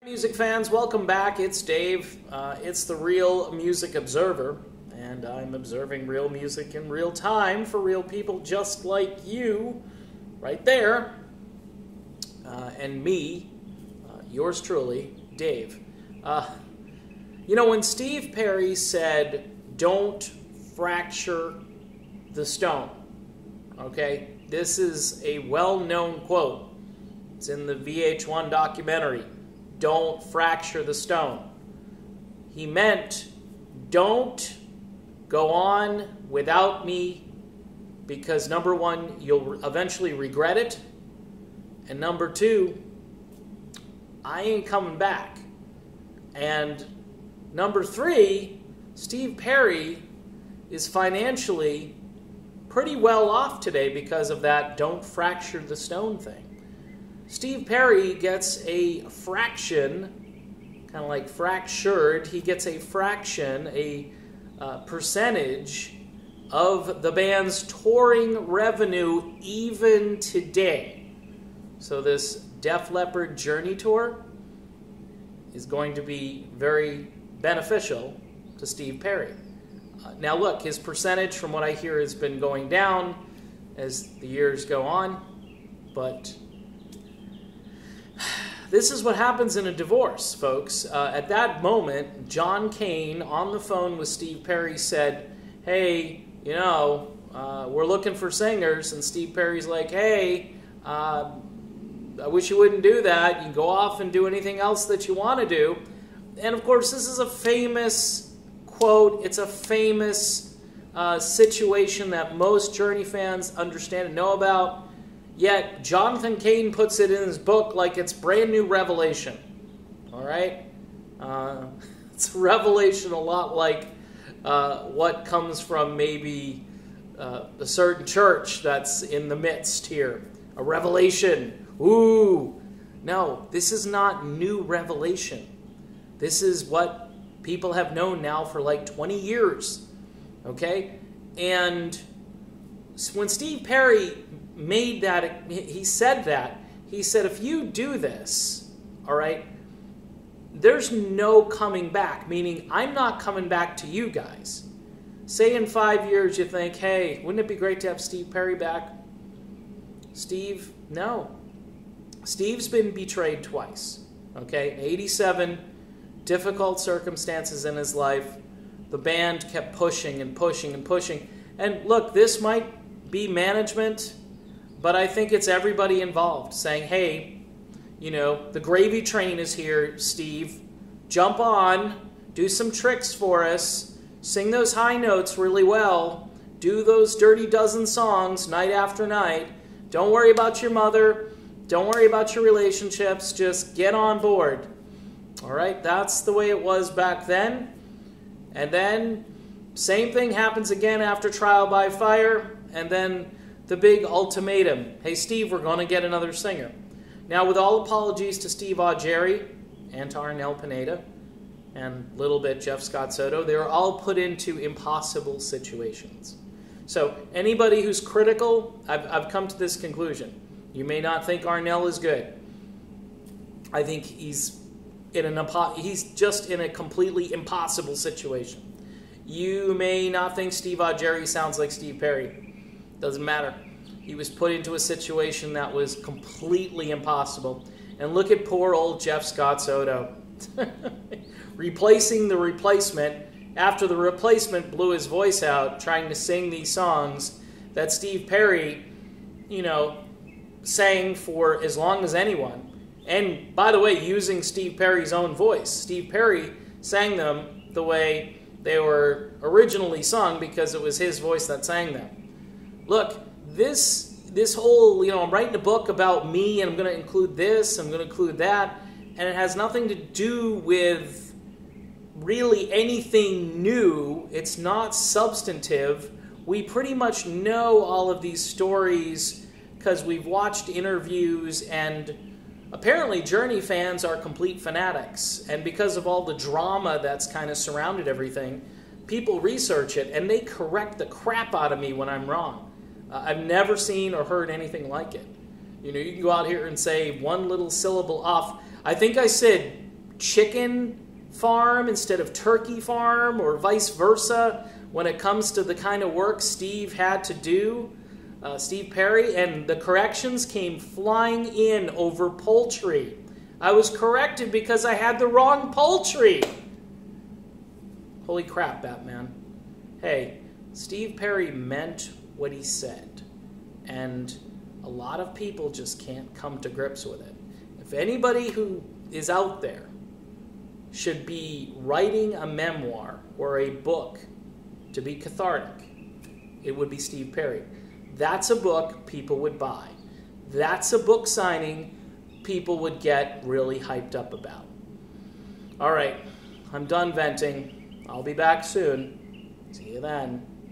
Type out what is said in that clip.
Music fans, welcome back. It's Dave. It's the Real Music Observer, and I'm observing real music in real time for real people just like you, right there, and me, yours truly, Dave. When Steve Perry said, "Don't fracture the stone," okay, this is a well-known quote. It's in the VH1 documentary. Don't fracture the stone. He meant, don't go on without me because number one, you'll eventually regret it. And number two, I ain't coming back. And number three, Steve Perry is financially pretty well off today because of that don't fracture the stone thing. Steve Perry gets a fraction, kind of like fractured, he gets a fraction, a percentage of the band's touring revenue even today. So this Def Leppard Journey Tour is going to be very beneficial to Steve Perry. Now look, his percentage from what I hear has been going down as the years go on, but this is what happens in a divorce, folks. At that moment, John Cain on the phone with Steve Perry said, hey, we're looking for singers. And Steve Perry's like, hey, I wish you wouldn't do that. You can go off and do anything else that you want to do. And of course, this is a famous quote. It's a famous situation that most Journey fans understand and know about. Yet, Jonathan Cain puts it in his book like it's brand new revelation. All right? It's a revelation a lot like what comes from maybe a certain church that's in the midst here. A revelation. Ooh. No, this is not new revelation. This is what people have known now for like 20 years. Okay? And when Steve Perry made that, he said, if you do this, all right, there's no coming back, meaning I'm not coming back to you guys. Say in 5 years you think, hey, wouldn't it be great to have Steve Perry back? Steve, no. Steve's been betrayed twice, okay? In 87, difficult circumstances in his life. The band kept pushing and pushing and pushing. And look, this might be management, but I think it's everybody involved saying, hey, the gravy train is here, Steve. Jump on, do some tricks for us, sing those high notes really well, do those Dirty Dozen songs night after night. Don't worry about your mother. Don't worry about your relationships. Just get on board. All right, that's the way it was back then. And then same thing happens again after Trial by Fire, and then the big ultimatum. Hey, Steve, we're going to get another singer. Now, with all apologies to Steve Augeri and to Arnel Pineda and a little bit Jeff Scott Soto, they were all put into impossible situations. So anybody who's critical, I've come to this conclusion. You may not think Arnel is good. I think he's just in a completely impossible situation. You may not think Steve Augeri sounds like Steve Perry. Doesn't matter. He was put into a situation that was completely impossible. And look at poor old Jeff Scott Soto. Replacing the replacement after the replacement blew his voice out trying to sing these songs that Steve Perry, sang for as long as anyone. And by the way, using Steve Perry's own voice. Steve Perry sang them the way they were originally sung because it was his voice that sang them. Look, this whole, I'm writing a book about me and I'm going to include this, I'm going to include that, and it has nothing to do with really anything new. It's not substantive. We pretty much know all of these stories because we've watched interviews, and apparently Journey fans are complete fanatics. And because of all the drama that's kind of surrounded everything, people research it and they correct the crap out of me when I'm wrong. I've never seen or heard anything like it. You can go out here and say one little syllable off. I think I said chicken farm instead of turkey farm, or vice versa, when it comes to the kind of work Steve had to do, Steve Perry, and the corrections came flying in over poultry. I was corrected because I had the wrong poultry. Holy crap, Batman. Hey, Steve Perry meant what he said, and a lot of people just can't come to grips with it. If anybody who is out there should be writing a memoir or a book to be cathartic, it would be Steve Perry. That's a book people would buy. That's a book signing people would get really hyped up about. All right, I'm done venting. I'll be back soon. See you then.